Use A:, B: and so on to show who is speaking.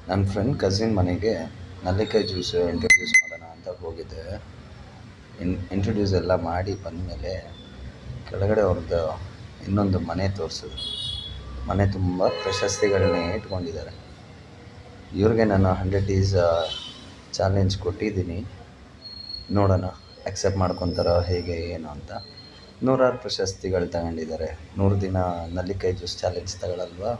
A: ನನ್ನ friend cousin ಮನೆಗೆ ನಲ್ಲಿಕಾಯಿ juice introduce ಮಾಡೋಣ ಅಂತ ಹೋಗಿದ್ದೆ. ಇಂಟ್ರೊಡ್ಯೂಸ್ ಎಲ್ಲ ಮಾಡಿ ಬಂದಮೇಲೆ ಕೆಳಗಡೆ ಅವ್ರದ್ದು ಇನ್ನೊಂದು ಮನೆ ತೋರಿಸಿದ್ರು. ಮನೆ ತುಂಬ ಪ್ರಶಸ್ತಿಗಳನ್ನೇ ಇಟ್ಕೊಂಡಿದ್ದಾರೆ. ಇವ್ರಿಗೆ ನಾನು 100 ಡೇಸ್ ಚಾಲೆಂಜ್ ಕೊಟ್ಟಿದ್ದೀನಿ. ನೋಡೋಣ ಅಕ್ಸೆಪ್ಟ್ ಮಾಡ್ಕೊತಾರೋ ಹೇಗೆ ಏನು ಅಂತ. 106 ಪ್ರಶಸ್ತಿಗಳು ತಗೊಂಡಿದ್ದಾರೆ. 100 ದಿನ ನಲ್ಲಿಕಾಯಿ ಜ್ಯೂಸ್ ಚಾಲೆಂಜ್ ತಗೊಳ್ಳಲ್ವಾ.